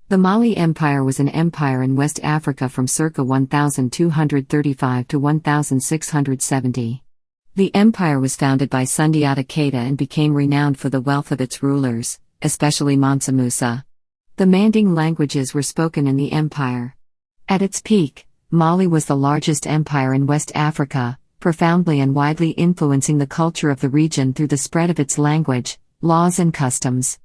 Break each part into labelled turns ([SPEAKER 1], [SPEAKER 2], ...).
[SPEAKER 1] The Mali Empire was an empire in West Africa from circa 1235 to 1670. The empire was founded by Sundiata Keita and became renowned for the wealth of its rulers, especially Mansa Musa. The Manding languages were spoken in the empire. At its peak, Mali was the largest empire in West Africa, profoundly and widely influencing the culture of the region through the spread of its language, laws and customs.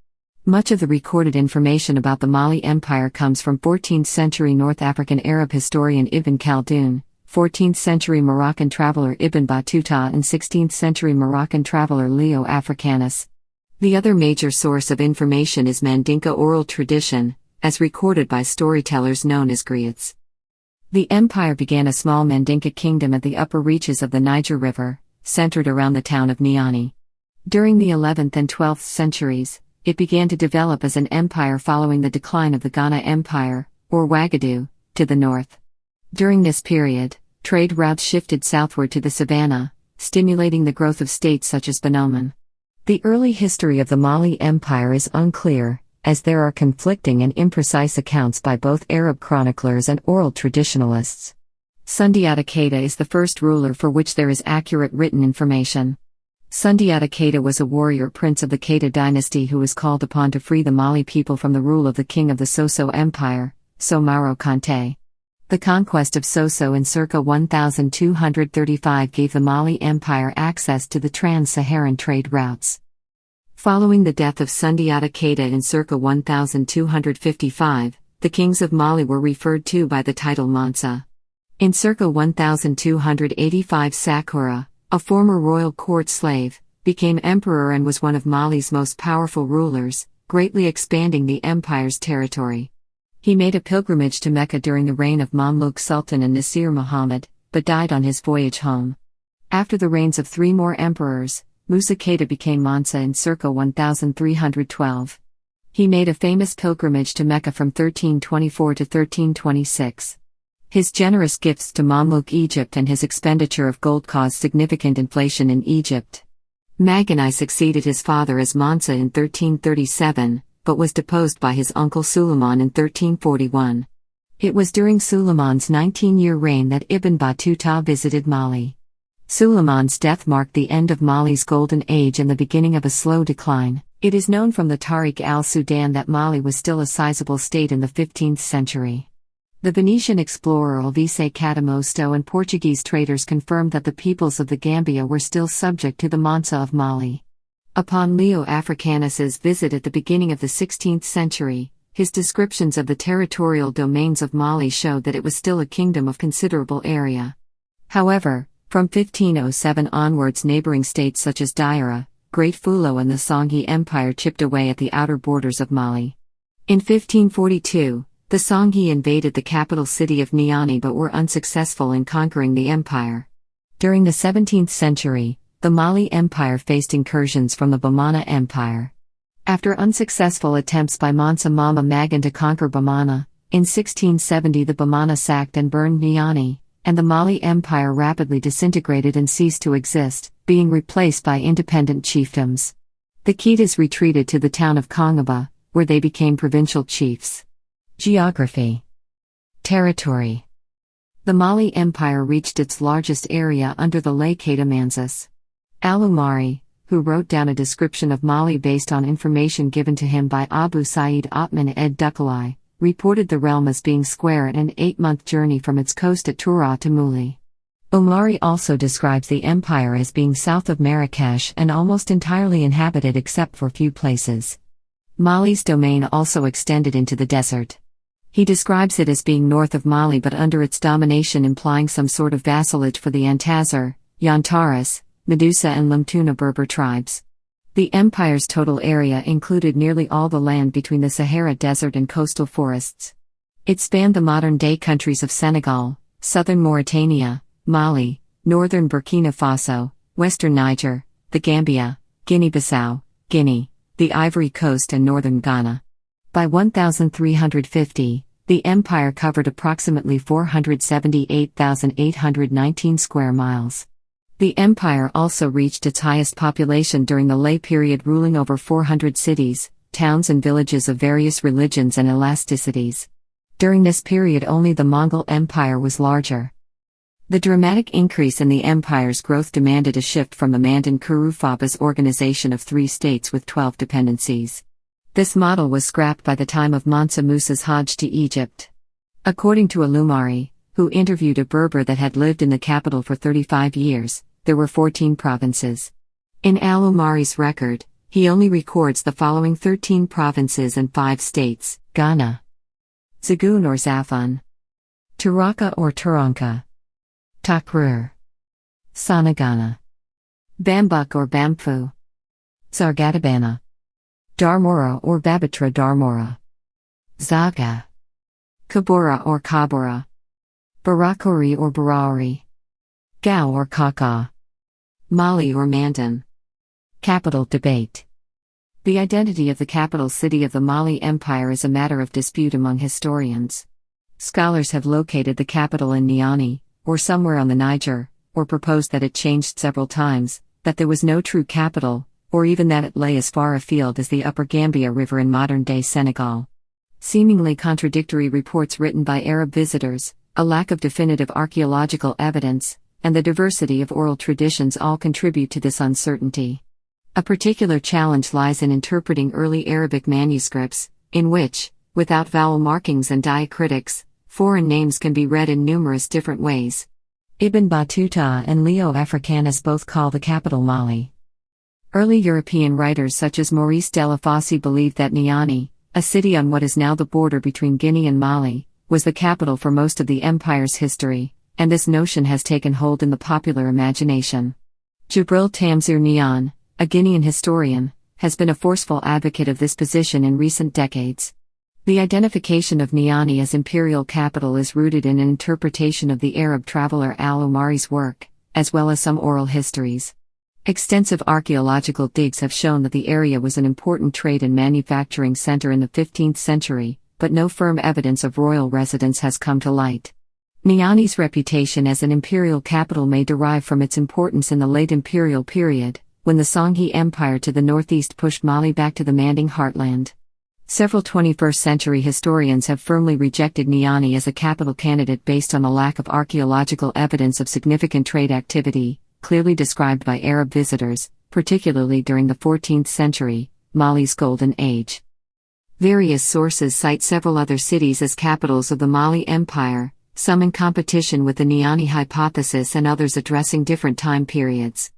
[SPEAKER 1] Much of the recorded information about the Mali Empire comes from 14th-century North African Arab historian Ibn Khaldun, 14th-century Moroccan traveler Ibn Battuta and 16th-century Moroccan traveler Leo Africanus. The other major source of information is Mandinka oral tradition, as recorded by storytellers known as griots. The empire began a small Mandinka kingdom at the upper reaches of the Niger River, centered around the town of Niani. During the 11th and 12th centuries, it began to develop as an empire following the decline of the Ghana Empire, or Ouagadougou, to the north. During this period, trade routes shifted southward to the savannah, stimulating the growth of states such as Benin. The early history of the Mali Empire is unclear, as there are conflicting and imprecise accounts by both Arab chroniclers and oral traditionalists. Sundiata Keita is the first ruler for which there is accurate written information. Sundiata Keita was a warrior prince of the Keita dynasty who was called upon to free the Mali people from the rule of the king of the Soso Empire, Somaro Kante. The conquest of Soso in circa 1235 gave the Mali Empire access to the trans-Saharan trade routes. Following the death of Sundiata Keita in circa 1255, the kings of Mali were referred to by the title Mansa. In circa 1285 Sakura, a former royal court slave, became emperor and was one of Mali's most powerful rulers, greatly expanding the empire's territory. He made a pilgrimage to Mecca during the reign of Mamluk Sultan and Nasir Muhammad, but died on his voyage home. After the reigns of three more emperors, Musa Keita became Mansa in circa 1312. He made a famous pilgrimage to Mecca from 1324 to 1326. His generous gifts to Mamluk Egypt and his expenditure of gold caused significant inflation in Egypt. Maganai succeeded his father as Mansa in 1337, but was deposed by his uncle Suleiman in 1341. It was during Suleiman's 19-year reign that Ibn Battuta visited Mali. Suleiman's death marked the end of Mali's golden age and the beginning of a slow decline. It is known from the Tariq al-Sudan that Mali was still a sizable state in the 15th century. The Venetian explorer Alvise Cadamosto and Portuguese traders confirmed that the peoples of the Gambia were still subject to the Mansa of Mali. Upon Leo Africanus's visit at the beginning of the 16th century, his descriptions of the territorial domains of Mali showed that it was still a kingdom of considerable area. However, from 1507 onwards neighboring states such as Diara, Great Fulo and the Songhi Empire chipped away at the outer borders of Mali. In 1542, the Songhi invaded the capital city of Niani but were unsuccessful in conquering the empire. During the 17th century, the Mali Empire faced incursions from the Bamana Empire. After unsuccessful attempts by Mansa Mama Magan to conquer Bamana, in 1670 the Bamana sacked and burned Niani, and the Mali Empire rapidly disintegrated and ceased to exist, being replaced by independent chiefdoms. The Keitas retreated to the town of Kongaba, where they became provincial chiefs. Geography. Territory. The Mali Empire reached its largest area under the lay Keita Mansus. Al-Umari, who wrote down a description of Mali based on information given to him by Abu Sa'id Otman ed Dukalai, reported the realm as being square and an 8-month journey from its coast at Tura to Muli. Umari also describes the empire as being south of Marrakesh and almost entirely inhabited except for few places. Mali's domain also extended into the desert. He describes it as being north of Mali but under its domination implying some sort of vassalage for the Antazar, Yantaris, Medusa and Limtuna Berber tribes. The empire's total area included nearly all the land between the Sahara Desert and coastal forests. It spanned the modern-day countries of Senegal, southern Mauritania, Mali, northern Burkina Faso, western Niger, the Gambia, Guinea-Bissau, Guinea, the Ivory Coast and northern Ghana. By 1350, the empire covered approximately 478,819 square miles. The empire also reached its highest population during the lay period, ruling over 400 cities, towns and villages of various religions and elasticities. During this period only the Mongol Empire was larger. The dramatic increase in the empire's growth demanded a shift from the Mandan Kurufaba's organization of 3 states with 12 dependencies. This model was scrapped by the time of Mansa Musa's Hajj to Egypt. According to Alumari, who interviewed a Berber that had lived in the capital for 35 years, there were 14 provinces. In Alumari's record, he only records the following 13 provinces and 5 states: Ghana, Zagun or Zafun, Turaka or Turanka, Takrur, Sanagana, Bambuk or Bamfu, Zargatabana, Darmora or Babatra Darmora, Zaga, Kabura or Kabura, Barakuri or Barauri, Gao or Kaka, Mali or Mandan. Capital debate. The identity of the capital city of the Mali Empire is a matter of dispute among historians. Scholars have located the capital in Niani, or somewhere on the Niger, or proposed that it changed several times, that there was no true capital, or even that it lay as far afield as the Upper Gambia River in modern-day Senegal. Seemingly contradictory reports written by Arab visitors, a lack of definitive archaeological evidence, and the diversity of oral traditions all contribute to this uncertainty. A particular challenge lies in interpreting early Arabic manuscripts, in which, without vowel markings and diacritics, foreign names can be read in numerous different ways. Ibn Battuta and Leo Africanus both call the capital Mali. Early European writers such as Maurice Delafosse believed that Niani, a city on what is now the border between Guinea and Mali, was the capital for most of the empire's history, and this notion has taken hold in the popular imagination. Jibril Tamsir Nian, a Guinean historian, has been a forceful advocate of this position in recent decades. The identification of Niani as imperial capital is rooted in an interpretation of the Arab traveler al-Umari's work, as well as some oral histories. Extensive archaeological digs have shown that the area was an important trade and manufacturing center in the 15th century, but no firm evidence of royal residence has come to light. Niani's reputation as an imperial capital may derive from its importance in the late imperial period, when the Songhay Empire to the northeast pushed Mali back to the Manding heartland. Several 21st-century historians have firmly rejected Niani as a capital candidate based on a lack of archaeological evidence of significant trade activity, clearly described by Arab visitors, particularly during the 14th century, Mali's Golden Age. Various sources cite several other cities as capitals of the Mali Empire, some in competition with the Niani hypothesis and others addressing different time periods.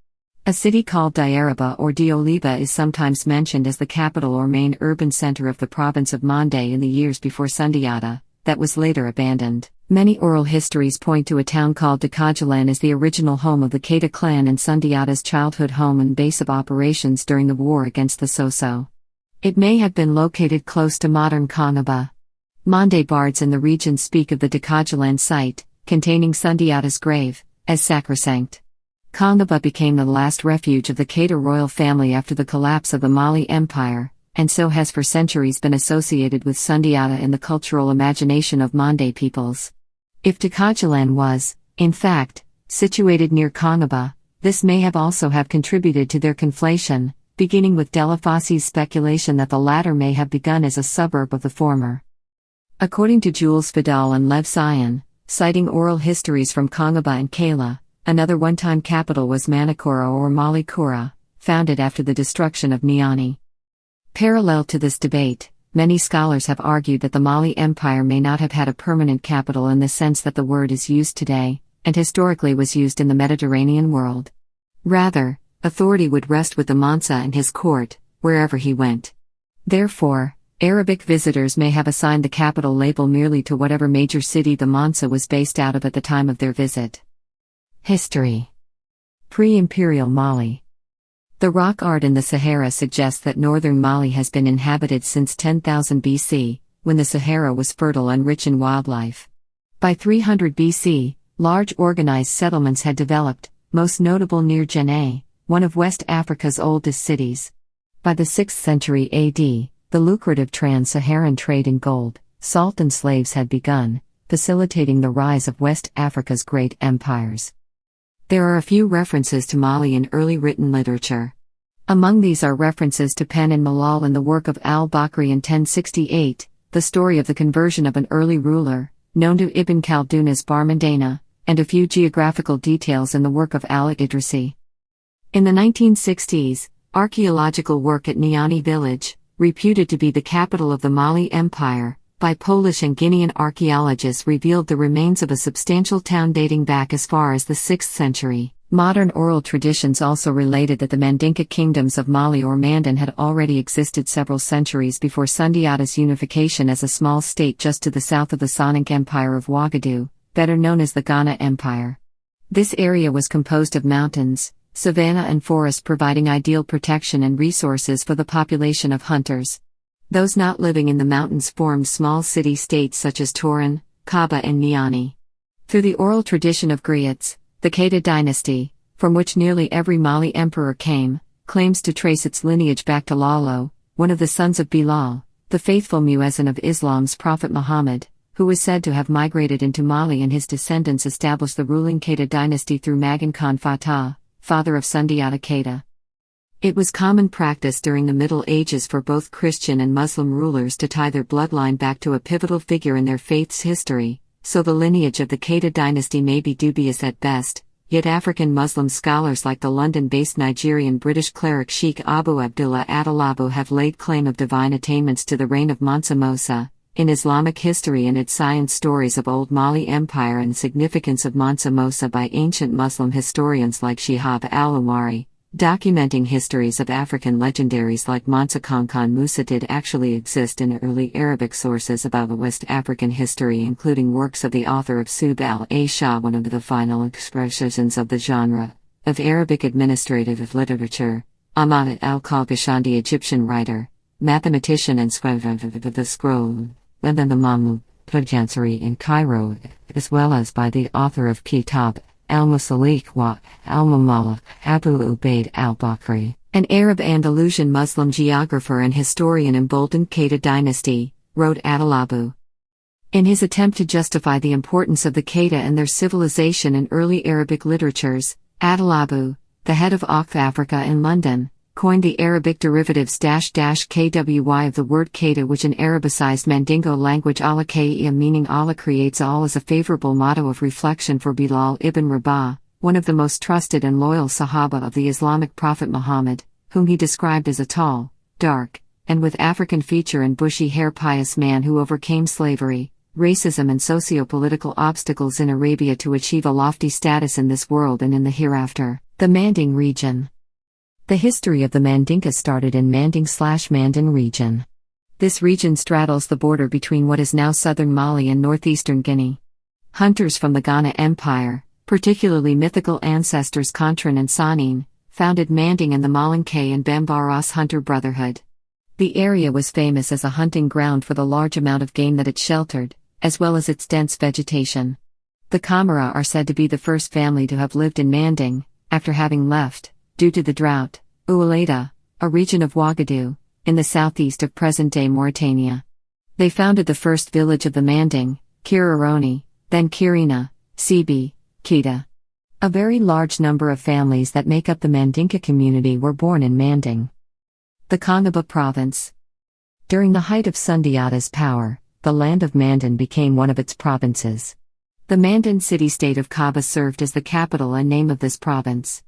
[SPEAKER 1] A city called Diaraba or Dioliba is sometimes mentioned as the capital or main urban center of the province of Mande in the years before Sundiata, that was later abandoned. Many oral histories point to a town called Dakajalan as the original home of the Keita clan and Sundiata's childhood home and base of operations during the war against the Soso. It may have been located close to modern Kongaba. Mande bards in the region speak of the Dakajalan site, containing Sundiata's grave, as sacrosanct. Kongaba became the last refuge of the Keita royal family after the collapse of the Mali Empire, and so has for centuries been associated with Sundiata in the cultural imagination of Mande peoples. If Dakajalan was, in fact, situated near Kongaba, this may have also have contributed to their conflation, beginning with Delafosse's speculation that the latter may have begun as a suburb of the former. According to Jules Vidal and Lev Sion, citing oral histories from Kongaba and Kela, another one-time capital was Manakura or Malikura, founded after the destruction of Niani. Parallel to this debate, many scholars have argued that the Mali Empire may not have had a permanent capital in the sense that the word is used today, and historically was used in the Mediterranean world. Rather, authority would rest with the Mansa and his court, wherever he went. Therefore, Arabic visitors may have assigned the capital label merely to whatever major city the Mansa was based out of at the time of their visit. History. Pre-imperial Mali. The rock art in the Sahara suggests that northern Mali has been inhabited since 10,000 BC, when the Sahara was fertile and rich in wildlife. By 300 BC, large organized settlements had developed, most notable near Djenné, one of West Africa's oldest cities. By the 6th century AD, the lucrative trans-Saharan trade in gold, salt and slaves had begun, facilitating the rise of West Africa's great empires. There are a few references to Mali in early written literature. Among these are references to Pen and Malal in the work of al-Bakri in 1068, the story of the conversion of an early ruler, known to Ibn Khaldun as Barmandana, and a few geographical details in the work of al-Idrisi. In the 1960s, archaeological work at Niani village, reputed to be the capital of the Mali Empire, by Polish and Guinean archaeologists revealed the remains of a substantial town dating back as far as the 6th century. Modern oral traditions also related that the Mandinka kingdoms of Mali or Mandan had already existed several centuries before Sundiata's unification as a small state just to the south of the Sonic Empire of Ouagadougou, better known as the Ghana Empire. This area was composed of mountains, savanna and forest, providing ideal protection and resources for the population of hunters. Those not living in the mountains formed small city-states such as Torin, Kaba and Niani. Through the oral tradition of griots, the Keita dynasty, from which nearly every Mali emperor came, claims to trace its lineage back to Lalo, one of the sons of Bilal, the faithful muezzin of Islam's Prophet Muhammad, who was said to have migrated into Mali, and his descendants established the ruling Keita dynasty through Magan Khan Fatah, father of Sundiata Keita. It was common practice during the Middle Ages for both Christian and Muslim rulers to tie their bloodline back to a pivotal figure in their faith's history, so the lineage of the Keita dynasty may be dubious at best, yet African Muslim scholars like the London-based Nigerian-British cleric Sheikh Abu Abdullah Adelabu have laid claim of divine attainments to the reign of Mansa Musa. In Islamic history and its science, stories of Old Mali Empire and significance of Mansa Musa by ancient Muslim historians like Shihab al-Umari, documenting histories of African legendaries like Mansa Kankan Musa did actually exist in early Arabic sources about West African history, including works of the author of Sub al-Aisha, one of the final expressions of the genre of Arabic administrative literature, Ahmad al-Kalkashandi, Egyptian writer, mathematician and scribe of the scroll, and then the Mahmud Pujansari in Cairo, as well as by the author of Kitab al-Musalik wa al-Mamala, Abu Ubaid al-Bakri, an Arab Andalusian Muslim geographer and historian emboldened Keita dynasty, wrote Adelabu. In his attempt to justify the importance of the Keita and their civilization in early Arabic literatures, Adelabu, the head of Oxford Africa in London, coined the Arabic derivatives --kwy of the word Keita, which in Arabicized Mandingo language Allah Kaiya, meaning Allah creates all, as a favorable motto of reflection for Bilal ibn Rabah, one of the most trusted and loyal Sahaba of the Islamic Prophet Muhammad, whom he described as a tall, dark, and with African feature and bushy hair pious man who overcame slavery, racism and socio-political obstacles in Arabia to achieve a lofty status in this world and in the hereafter. The Manding region. The history of the Mandinka started in Manding/Mandan region. This region straddles the border between what is now southern Mali and northeastern Guinea. Hunters from the Ghana Empire, particularly mythical ancestors Contrin and Sanin, founded Manding and the Malinke and Bambaras hunter brotherhood. The area was famous as a hunting ground for the large amount of game that it sheltered, as well as its dense vegetation. The Kamara are said to be the first family to have lived in Manding, after having left, due to the drought, Oualeta, a region of Ouagadougou, in the southeast of present-day Mauritania. They founded the first village of the Manding, Kiraroni, then Kirina, Sibi, Keita. A very large number of families that make up the Mandinka community were born in Manding. The Kongaba province. During the height of Sundiata's power, the land of Mandan became one of its provinces. The Mandan city-state of Kaba served as the capital and name of this province.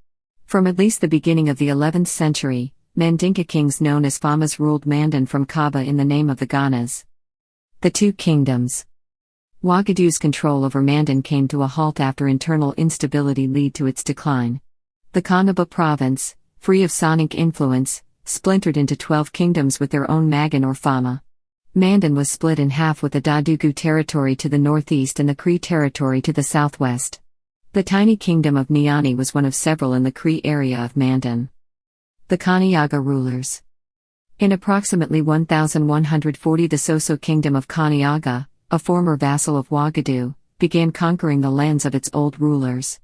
[SPEAKER 1] From at least the beginning of the 11th century, Mandinka kings known as Famas ruled Mandan from Kaba in the name of the Ghanas. The two kingdoms. Ouagadougou's control over Mandan came to a halt after internal instability led to its decline. The Kongaba province, free of Sonic influence, splintered into 12 kingdoms with their own Magan or Fama. Mandan was split in half, with the Dadougou territory to the northeast and the Cree territory to the southwest. The tiny kingdom of Niani was one of several in the Cree area of Mandan. The Kaniaga rulers. In approximately 1140, the Soso kingdom of Kaniaga, a former vassal of Ouagadougou, began conquering the lands of its old rulers.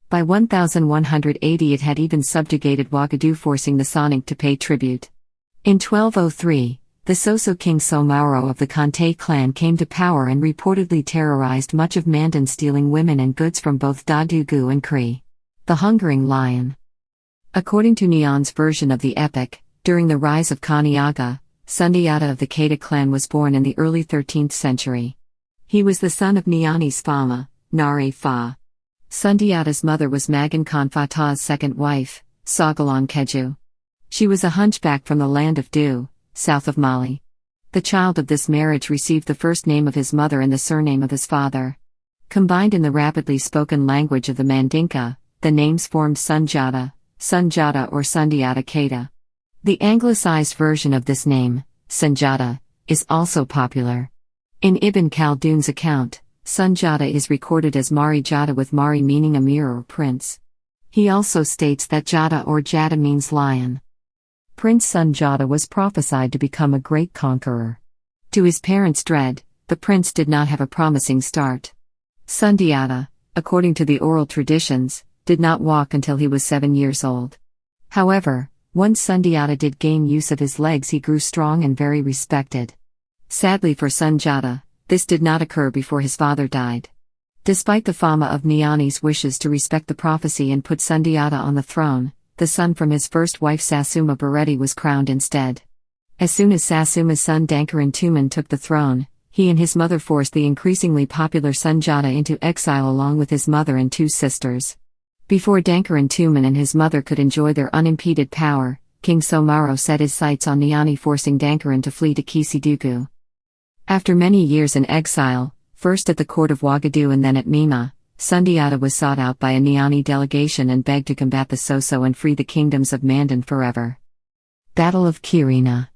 [SPEAKER 1] By 1180 it had even subjugated Ouagadougou, forcing the Sonic to pay tribute. In 1203, the Soso king Somauro of the Kante clan came to power and reportedly terrorized much of Mandan, stealing women and goods from both Dadougou and Cree. The Hungering Lion. According to Nyan's version of the epic, during the rise of Kaniaga, Sundiata of the Keita clan was born in the early 13th century. He was the son of Nyani's Fama, Nare Fa. Sundiata's mother was Magan Konfata's second wife, Sagalon Keju. She was a hunchback from the land of Du, south of Mali. The child of this marriage received the first name of his mother and the surname of his father. Combined in the rapidly spoken language of the Mandinka, the names formed Sunjata or Sundiata Keita. The anglicized version of this name, Sunjata, is also popular. In Ibn Khaldun's account, Sunjata is recorded as Mari Jata with Mari meaning emir or prince. He also states that Jata or Jata means lion. Prince Sunjata was prophesied to become a great conqueror. To his parents' dread, the prince did not have a promising start. Sundiata, according to the oral traditions, did not walk until he was 7 years old. However, once Sundiata did gain use of his legs, he grew strong and very respected. Sadly for Sunjata, this did not occur before his father died. Despite the Fama of Nyani's wishes to respect the prophecy and put Sundiata on the throne, the son from his first wife Sasuma Bareti was crowned instead. As soon as Sasuma's son Dankaran Tuman took the throne, he and his mother forced the increasingly popular Sunjata into exile along with his mother and 2 sisters. Before Dankaran Tuman and his mother could enjoy their unimpeded power, King Somaro set his sights on Nyani, forcing Dankaran to flee to Kisidugu. After many years in exile, first at the court of Ouagadougou and then at Mima, Sundiata was sought out by a Nyani delegation and begged to combat the Soso and free the kingdoms of Mandan forever. Battle of Kirina.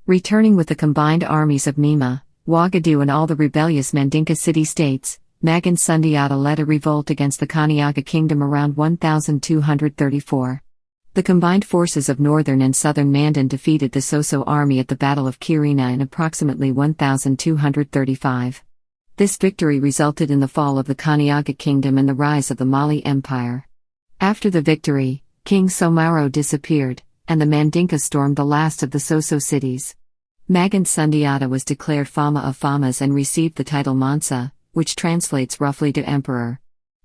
[SPEAKER 1] Returning with the combined armies of Mima, Ouagadougou and all the rebellious Mandinka city-states, Magan Sundiata led a revolt against the Kaniaga kingdom around 1234. The combined forces of northern and southern Mandan defeated the Soso army at the Battle of Kirina in approximately 1235. This victory resulted in the fall of the Kaniaga kingdom and the rise of the Mali Empire. After the victory, King Somaro disappeared, and the Mandinka stormed the last of the Soso cities. Magan Sundiata was declared Fama of Famas and received the title Mansa, which translates roughly to emperor.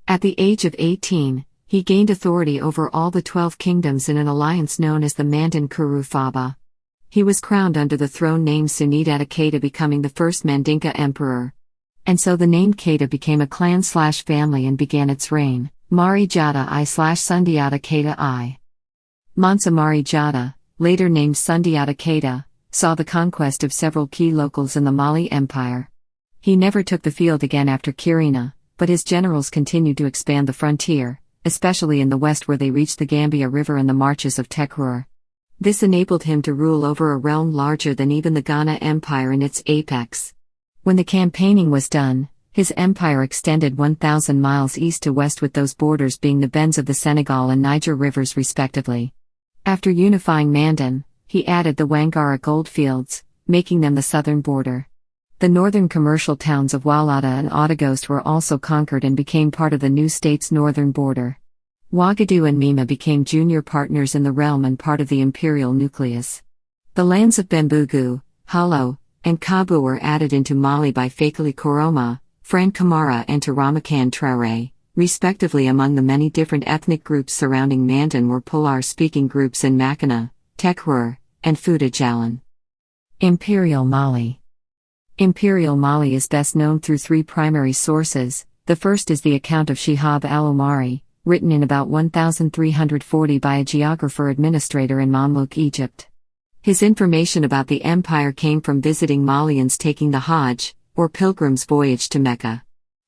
[SPEAKER 1] At the age of 18, he gained authority over all the 12 kingdoms in an alliance known as the Mandan Kuru Faba. He was crowned under the throne named Sunidata Keita, becoming the first Mandinka emperor. And so the name Keita became a clan/family and began its reign, Mari Jata I/Sundiata Keita I. Mansa Mari Jata, later named Sundiata Keita, saw the conquest of several key locals in the Mali Empire. He never took the field again after Kirina, but his generals continued to expand the frontier, especially in the west where they reached the Gambia River and the marches of Tekrur. This enabled him to rule over a realm larger than even the Ghana Empire in its apex. When the campaigning was done, his empire extended 1,000 miles east to west, with those borders being the bends of the Senegal and Niger rivers respectively. After unifying Mandan, he added the Wangara goldfields, making them the southern border. The northern commercial towns of Walata and Otagost were also conquered and became part of the new state's northern border. Ouagadougou and Mima became junior partners in the realm and part of the imperial nucleus. The lands of Bambugu, Halo, and Kabu were added into Mali by Fakali Koroma, Fran Kamara and Taramakan Traore, respectively. Among the many different ethnic groups surrounding Mandan were Pular-speaking groups in Makana, Tekrur, and Futa Jalan. Imperial Mali. Imperial Mali is best known through 3 primary sources. The first is the account of Shihab al-Omari, written in about 1340 by a geographer-administrator in Mamluk, Egypt. His information about the empire came from visiting Malians taking the Hajj, or pilgrim's voyage to Mecca.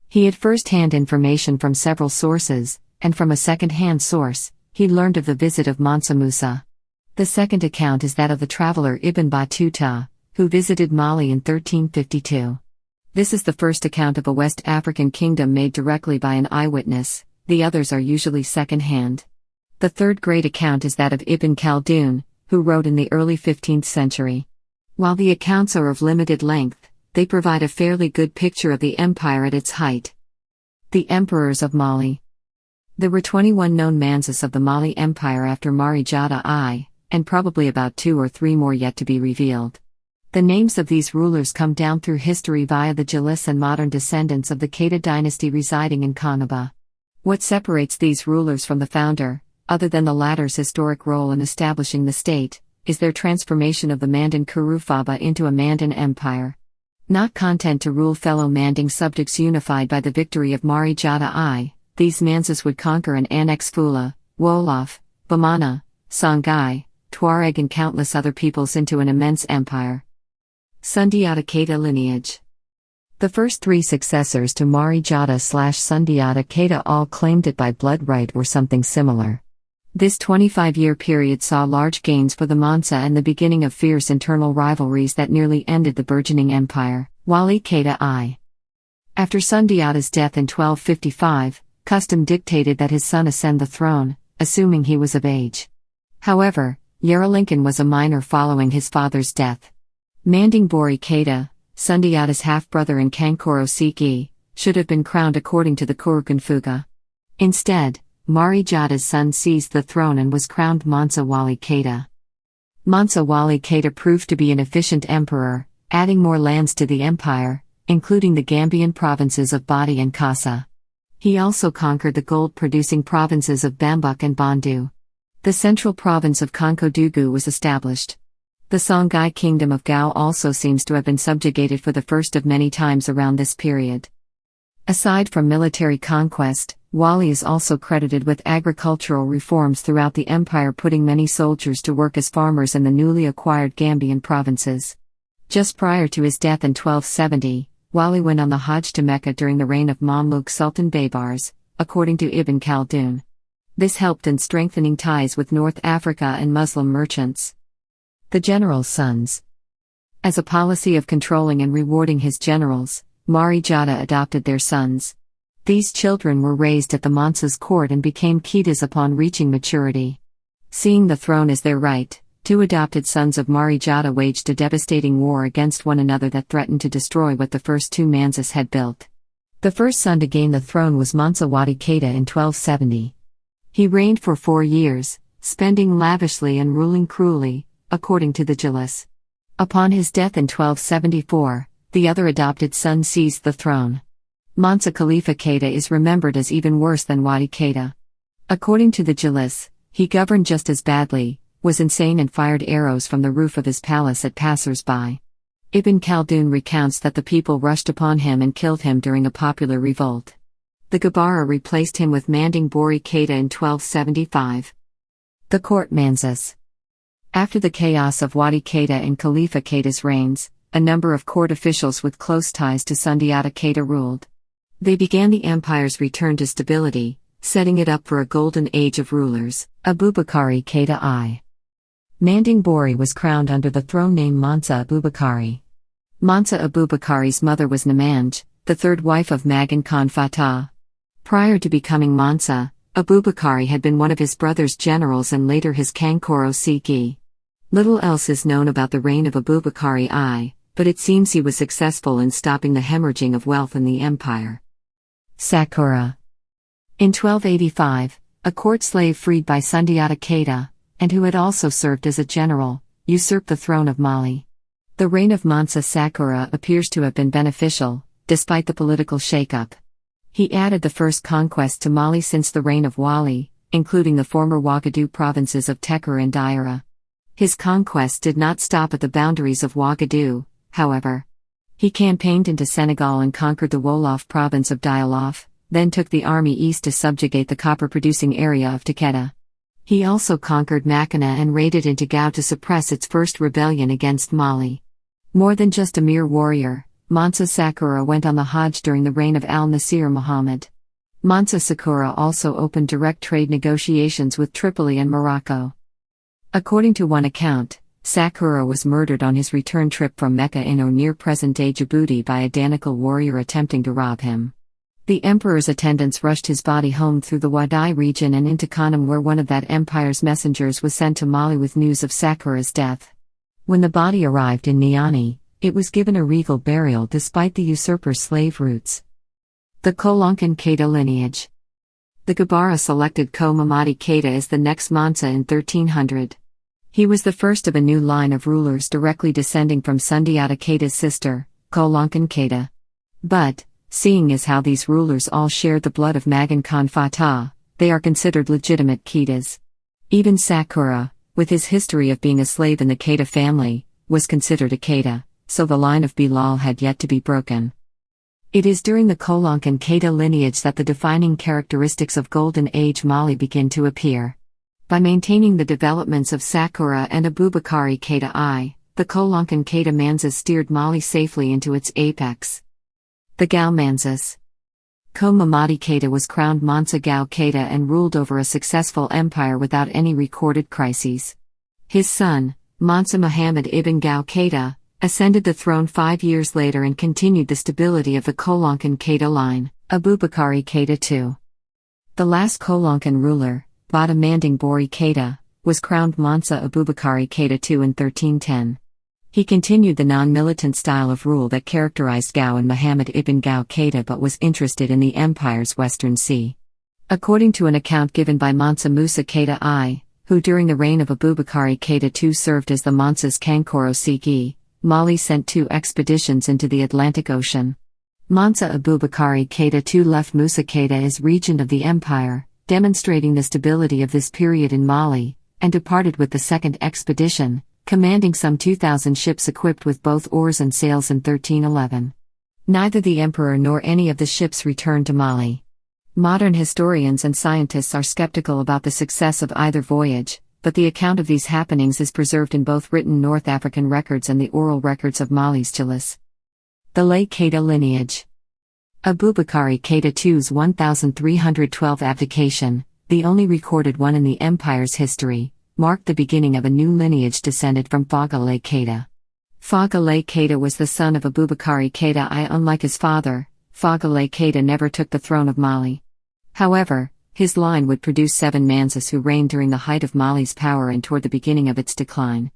[SPEAKER 1] He had first-hand information from several sources, and from a second-hand source, he learned of the visit of Mansa Musa. The second account is that of the traveler Ibn Battuta, who visited Mali in 1352. This is the first account of a West African kingdom made directly by an eyewitness, the others are usually second-hand. The third great account is that of Ibn Khaldun, who wrote in the early 15th century. While the accounts are of limited length, they provide a fairly good picture of the empire at its height. The Emperors of Mali. There were 21 known Manses of the Mali Empire after Mari Jata I, and probably about 2 or 3 more yet to be revealed. The names of these rulers come down through history via the Jalis and modern descendants of the Keita dynasty residing in Kanaba. What separates these rulers from the founder, other than the latter's historic role in establishing the state, is their transformation of the Mandan Kurufaba into a Mandan empire. Not content to rule fellow Manding subjects unified by the victory of Mari Jata I, these Manzas would conquer and annex Fula, Wolof, Bamana, Songhai, Tuareg and countless other peoples into an immense empire. Sundiata Keita lineage. The first three successors to Mari Jata/Sundiata Keita all claimed it by blood right or something similar. This 25-year period saw large gains for the Mansa and the beginning of fierce internal rivalries that nearly ended the burgeoning empire. Wali Keita I. After Sundiata's death in 1255, custom dictated that his son ascend the throne, assuming he was of age. However, Yaralinkan was a minor following his father's death. Manding Bori Keita, Sundiata's half-brother in Kankoro Siki, should have been crowned according to the Kurukan Fuga. Instead, Mari Jata's son seized the throne and was crowned Mansa Wali Keita. Mansa Wali Keita proved to be an efficient emperor, adding more lands to the empire, including the Gambian provinces of Badi and Kasa. He also conquered the gold-producing provinces of Bambuk and Bandu. The central province of Konkodugu was established. The Songhai kingdom of Gao also seems to have been subjugated for the first of many times around this period. Aside from military conquest, Wali is also credited with agricultural reforms throughout the empire, putting many soldiers to work as farmers in the newly acquired Gambian provinces. Just prior to his death in 1270, Wali went on the Hajj to Mecca during the reign of Mamluk Sultan Baybars, according to Ibn Khaldun. This helped in strengthening ties with North Africa and Muslim merchants. The general's sons. As a policy of controlling and rewarding his generals, Mari Jata adopted their sons. These children were raised at the Mansa's court and became Ketas upon reaching maturity. Seeing the throne as their right, two adopted sons of Mari Jata waged a devastating war against one another that threatened to destroy what the first two Mansas had built. The first son to gain the throne was Mansa Wadi Keita in 1270. He reigned for 4 years, spending lavishly and ruling cruelly, according to the Jalis. Upon his death in 1274, the other adopted son seized the throne. Mansa Khalifa Keita is remembered as even worse than Wadi Keita. According to the Jalis, he governed just as badly, was insane and fired arrows from the roof of his palace at passers-by. Ibn Khaldun recounts that the people rushed upon him and killed him during a popular revolt. The Gabara replaced him with Manding Bori Keita in 1275. The court Mansas. After the chaos of Wadi Keita and Khalifa Keita's reigns, a number of court officials with close ties to Sundiata Keita ruled. They began the empire's return to stability, setting it up for a golden age of rulers. Abubakari Keita I. Manding Bori was crowned under the throne name Mansa Abubakari. Mansa Abubakari's mother was Namanj, the third wife of Magan Khan Fatah. Prior to becoming Mansa, Abubakari had been one of his brother's generals and later his Kankoro Siki. Little else is known about the reign of Abubakari I, but it seems he was successful in stopping the hemorrhaging of wealth in the empire. Sakura. In 1285, a court slave freed by Sundiata Keita, and who had also served as a general, usurped the throne of Mali. The reign of Mansa Sakura appears to have been beneficial, despite the political shakeup. He added the first conquest to Mali since the reign of Wali, including the former Ouagadougou provinces of Tekir and Daira. His conquest did not stop at the boundaries of Ouagadougou, however. He campaigned into Senegal and conquered the Wolof province of Dialof, then took the army east to subjugate the copper-producing area of Takeda. He also conquered Makana and raided into Gao to suppress its first rebellion against Mali. More than just a mere warrior, Mansa Sakura went on the Hajj during the reign of al-Nasir Muhammad. Mansa Sakura also opened direct trade negotiations with Tripoli and Morocco. According to one account, Sakura was murdered on his return trip from Mecca in or near present-day Djibouti by a Danakil warrior attempting to rob him. The emperor's attendants rushed his body home through the Wadai region and into Khanum, where one of that empire's messengers was sent to Mali with news of Sakura's death. When the body arrived in Niani, it was given a regal burial despite the usurper's slave roots. The Kolankan Keita lineage. The Gabara selected Ko Mamadi Keita as the next Mansa in 1300. He was the first of a new line of rulers directly descending from Sundiata Keita's sister, Kolankan Keita. But, seeing as how these rulers all shared the blood of Magan Khan Fatah, they are considered legitimate Keitas. Even Sakura, with his history of being a slave in the Keita family, was considered a Keita, so the line of Bilal had yet to be broken. It is during the Kolankan Keita lineage that the defining characteristics of Golden Age Mali begin to appear. By maintaining the developments of Sakura and Abubakari Keita I, the Kolankan Keita Manzas steered Mali safely into its apex. The Gao Manzas. Ko Mamadi Keita was crowned Mansa Gao Keita and ruled over a successful empire without any recorded crises. His son, Mansa Muhammad ibn Gao Keita, ascended the throne 5 years later and continued the stability of the Kolankan Keita line, Abubakari Keita II. The last Kolankan ruler, Bada Manding Bori Keita, was crowned Mansa Abubakari Keita II in 1310. He continued the non-militant style of rule that characterized Gao and Muhammad ibn Gao Keita but was interested in the empire's western sea. According to an account given by Mansa Musa Keita I, who during the reign of Abubakari Keita II served as the Mansa's Kankoro Sigi, Mali sent 2 expeditions into the Atlantic Ocean. Mansa Abubakari Keita II left Musa Keita as regent of the empire, demonstrating the stability of this period in Mali, and departed with the second expedition, commanding some 2,000 ships equipped with both oars and sails in 1311. Neither the emperor nor any of the ships returned to Mali. Modern historians and scientists are skeptical about the success of either voyage, but the account of these happenings is preserved in both written North African records and the oral records of Mali's Chilis. The Lay Keita lineage. Abubakari Keita II's 1312 abdication, the only recorded one in the empire's history, marked the beginning of a new lineage descended from Faga Lay Keita. Faga Lay Keita was the son of Abubakari Keita I. Unlike his father, Faga Lay Keita never took the throne of Mali. However, his line would produce 7 Manzas who reigned during the height of Mali's power and toward the beginning of its decline.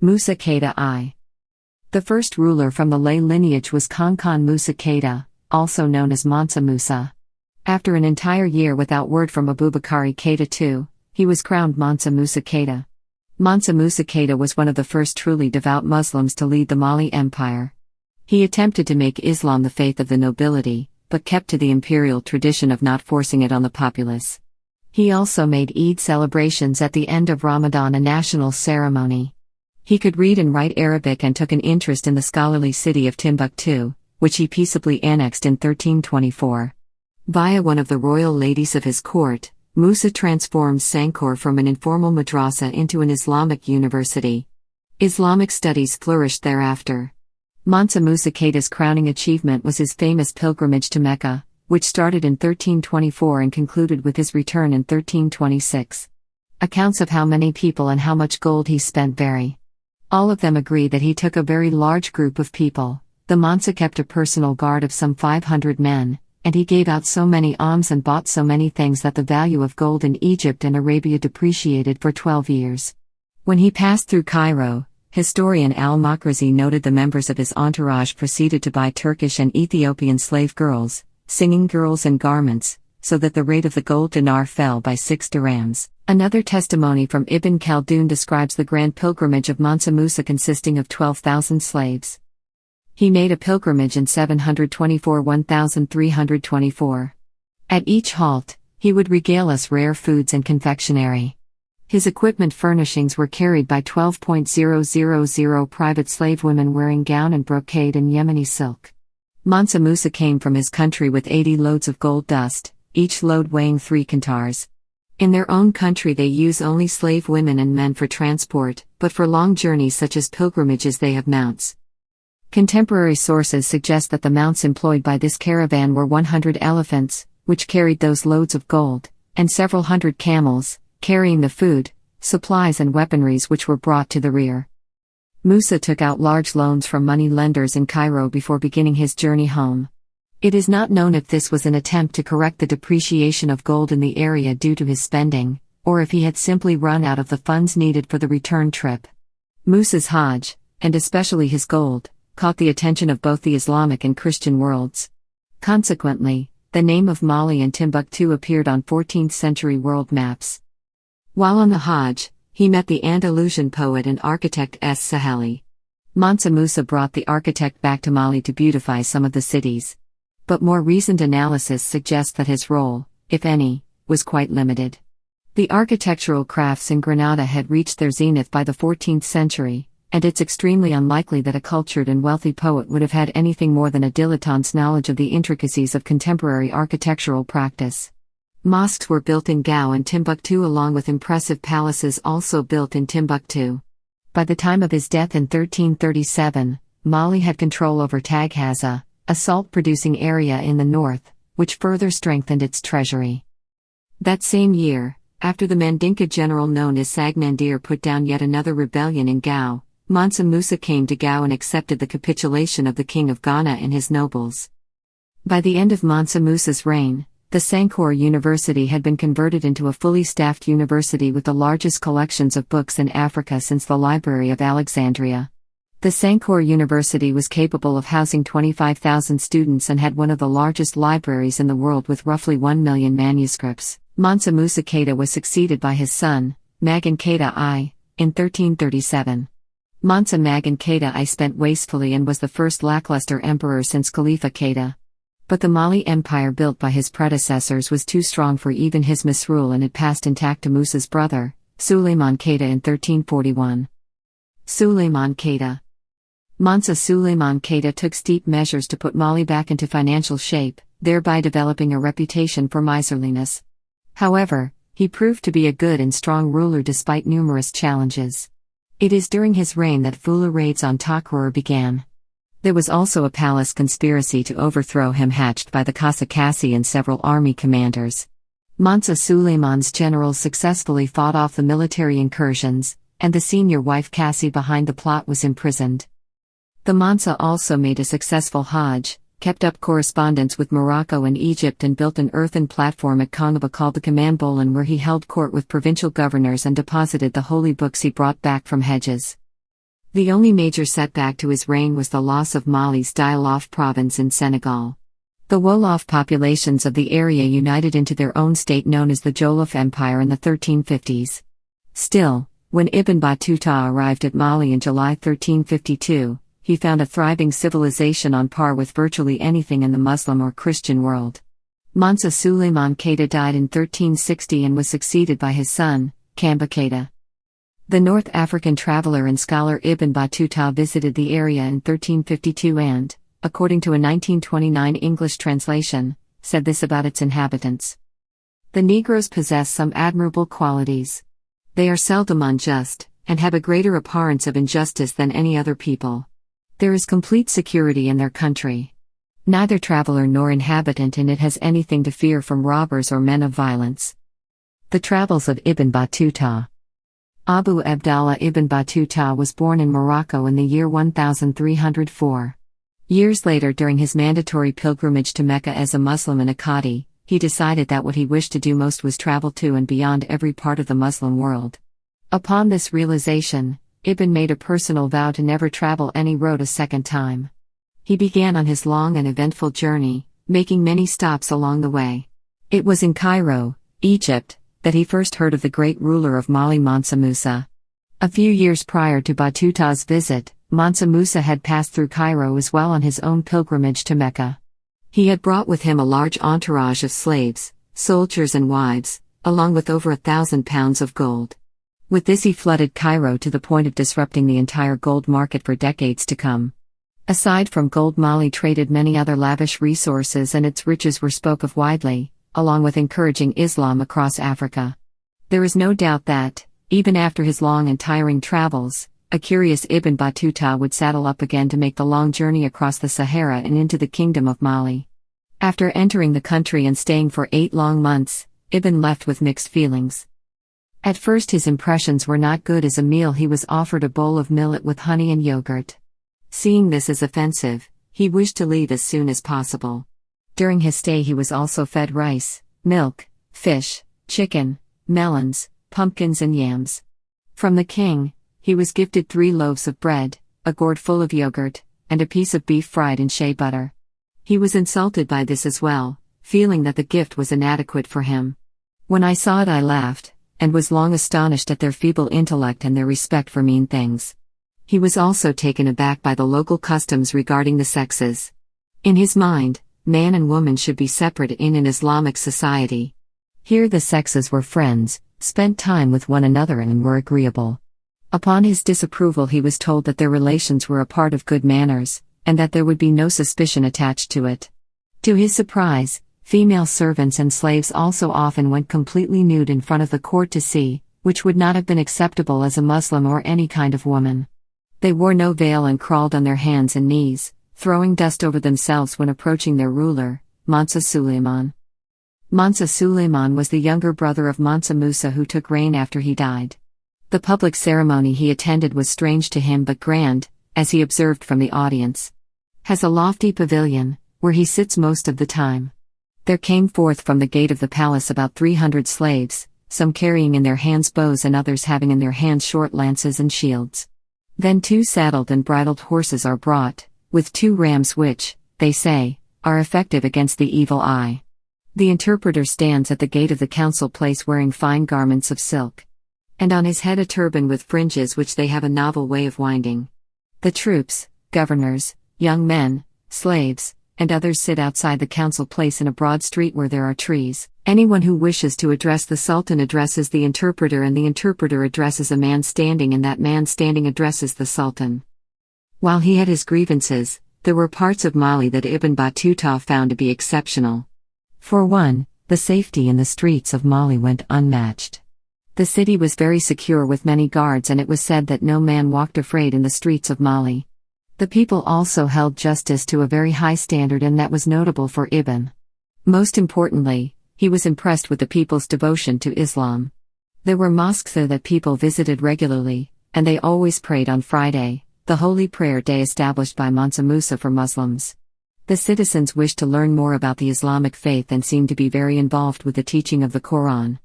[SPEAKER 1] Musa Keita I. The first ruler from the Lay lineage was Kankan Musa Keita, also known as Mansa Musa. After an entire year without word from Abubakari Keita II, he was crowned Mansa Musa Keita. Mansa Musa Keita was one of the first truly devout Muslims to lead the Mali Empire. He attempted to make Islam the faith of the nobility, but kept to the imperial tradition of not forcing it on the populace. He also made Eid celebrations at the end of Ramadan a national ceremony. He could read and write Arabic and took an interest in the scholarly city of Timbuktu, which he peaceably annexed in 1324. Via one of the royal ladies of his court, Musa transformed Sankor from an informal madrasa into an Islamic university. Islamic studies flourished thereafter. Mansa Musa Keita's crowning achievement was his famous pilgrimage to Mecca, which started in 1324 and concluded with his return in 1326. Accounts of how many people and how much gold he spent vary. All of them agree that he took a very large group of people. The Mansa kept a personal guard of some 500 men, and he gave out so many alms and bought so many things that the value of gold in Egypt and Arabia depreciated for 12 years. When he passed through Cairo, historian al-Makhrizi noted the members of his entourage proceeded to buy Turkish and Ethiopian slave girls, singing girls and garments, so that the rate of the gold dinar fell by 6 dirhams. Another testimony from Ibn Khaldun describes the grand pilgrimage of Mansa Musa consisting of 12,000 slaves. He made a pilgrimage in 724-1324. At each halt, he would regale us rare foods and confectionery. His equipment furnishings were carried by 12,000 private slave women wearing gown and brocade and Yemeni silk. Mansa Musa came from his country with 80 loads of gold dust, each load weighing 3 kantars. In their own country they use only slave women and men for transport, but for long journeys such as pilgrimages they have mounts. Contemporary sources suggest that the mounts employed by this caravan were 100 elephants, which carried those loads of gold, and several hundred camels, carrying the food, supplies and weaponries which were brought to the rear. Musa took out large loans from money lenders in Cairo before beginning his journey home. It is not known if this was an attempt to correct the depreciation of gold in the area due to his spending, or if he had simply run out of the funds needed for the return trip. Musa's Hajj, and especially his gold, caught the attention of both the Islamic and Christian worlds. Consequently, the name of Mali and Timbuktu appeared on 14th-century world maps. While on the Hajj, he met the Andalusian poet and architect S. Saheli. Mansa Musa brought the architect back to Mali to beautify some of the cities. But more recent analysis suggests that his role, if any, was quite limited. The architectural crafts in Granada had reached their zenith by the 14th century, and it's extremely unlikely that a cultured and wealthy poet would have had anything more than a dilettante's knowledge of the intricacies of contemporary architectural practice. Mosques were built in Gao and Timbuktu, along with impressive palaces also built in Timbuktu. By the time of his death in 1337, Mali had control over Taghaza, a salt-producing area in the north, which further strengthened its treasury. That same year, after the Mandinka general known as Sagmandir put down yet another rebellion in Gao, Mansa Musa came to Gao and accepted the capitulation of the king of Ghana and his nobles. By the end of Mansa Musa's reign, the Sankore University had been converted into a fully staffed university with the largest collections of books in Africa since the Library of Alexandria. The Sankore University was capable of housing 25,000 students and had one of the largest libraries in the world with roughly 1 million manuscripts. Mansa Musa Keita was succeeded by his son, Magan Keita I, in 1337. Mansa Magan Keita I spent wastefully and was the first lackluster emperor since Khalifa Keita. But the Mali Empire built by his predecessors was too strong for even his misrule, and it passed intact to Musa's brother, Suleiman Keita, in 1341. Suleiman Keita. Mansa Suleiman Keita took steep measures to put Mali back into financial shape, thereby developing a reputation for miserliness. However, he proved to be a good and strong ruler despite numerous challenges. It is during his reign that Fula raids on Takrur began. There was also a palace conspiracy to overthrow him hatched by the Kasakasi and several army commanders. Mansa Suleiman's generals successfully fought off the military incursions, and the senior wife Kasi behind the plot was imprisoned. The Mansa also made a successful Hajj, kept up correspondence with Morocco and Egypt, and built an earthen platform at Kongaba called the Kamanbolan, where he held court with provincial governors and deposited the holy books he brought back from Hedges. The only major setback to his reign was the loss of Mali's Dialof province in Senegal. The Wolof populations of the area united into their own state known as the Jolof Empire in the 1350s. Still, when Ibn Battuta arrived at Mali in July 1352, he found a thriving civilization on par with virtually anything in the Muslim or Christian world. Mansa Suleiman Keita died in 1360 and was succeeded by his son, Kamba Keita. The North African traveler and scholar Ibn Battuta visited the area in 1352 and, according to a 1929 English translation, said this about its inhabitants. The Negroes possess some admirable qualities. They are seldom unjust, and have a greater abhorrence of injustice than any other people. There is complete security in their country. Neither traveler nor inhabitant in it has anything to fear from robbers or men of violence. The Travels of Ibn Battuta. Abu Abdallah ibn Battuta was born in Morocco in the year 1304. Years later, during his mandatory pilgrimage to Mecca as a Muslim and a Qadi, he decided that what he wished to do most was travel to and beyond every part of the Muslim world. Upon this realization, Ibn made a personal vow to never travel any road a second time. He began on his long and eventful journey, making many stops along the way. It was in Cairo, Egypt, that he first heard of the great ruler of Mali, Mansa Musa. A few years prior to Battuta's visit, Mansa Musa had passed through Cairo as well on his own pilgrimage to Mecca. He had brought with him a large entourage of slaves, soldiers and wives, along with over 1,000 pounds of gold. With this he flooded Cairo to the point of disrupting the entire gold market for decades to come. Aside from gold, Mali traded many other lavish resources, and its riches were spoken of widely, along with encouraging Islam across Africa. There is no doubt that, even after his long and tiring travels, a curious Ibn Battuta would saddle up again to make the long journey across the Sahara and into the Kingdom of Mali. After entering the country and staying for 8 long months, Ibn left with mixed feelings. At first his impressions were not good. As a meal he was offered a bowl of millet with honey and yogurt. Seeing this as offensive, he wished to leave as soon as possible. During his stay he was also fed rice, milk, fish, chicken, melons, pumpkins and yams. From the king, he was gifted 3 loaves of bread, a gourd full of yogurt, and a piece of beef fried in shea butter. He was insulted by this as well, feeling that the gift was inadequate for him. When I saw it I laughed, and was long astonished at their feeble intellect and their respect for mean things. He was also taken aback by the local customs regarding the sexes. In his mind, man and woman should be separate in an Islamic society. Here the sexes were friends, spent time with one another and were agreeable. Upon his disapproval he was told that their relations were a part of good manners, and that there would be no suspicion attached to it. To his surprise, female servants and slaves also often went completely nude in front of the court to see, which would not have been acceptable as a Muslim or any kind of woman. They wore no veil and crawled on their hands and knees, throwing dust over themselves when approaching their ruler, Mansa Suleiman. Mansa Suleiman was the younger brother of Mansa Musa who took reign after he died. The public ceremony he attended was strange to him but grand, as he observed from the audience. Has a lofty pavilion, where he sits most of the time. There came forth from the gate of the palace about 300 slaves, some carrying in their hands bows and others having in their hands short lances and shields. Then 2 saddled and bridled horses are brought, with 2 rams which, they say, are effective against the evil eye. The interpreter stands at the gate of the council place wearing fine garments of silk, and on his head a turban with fringes which they have a novel way of winding. The troops, governors, young men, slaves, and others sit outside the council place in a broad street where there are trees. Anyone who wishes to address the Sultan addresses the interpreter and the interpreter addresses a man standing and that man standing addresses the Sultan. While he had his grievances, there were parts of Mali that Ibn Battuta found to be exceptional. For one, the safety in the streets of Mali went unmatched. The city was very secure with many guards and it was said that no man walked afraid in the streets of Mali. The people also held justice to a very high standard and that was notable for Ibn. Most importantly, he was impressed with the people's devotion to Islam. There were mosques there that people visited regularly, and they always prayed on Friday, the holy prayer day established by Mansa Musa for Muslims. The citizens wished to learn more about the Islamic faith and seemed to be very involved with the teaching of the Quran.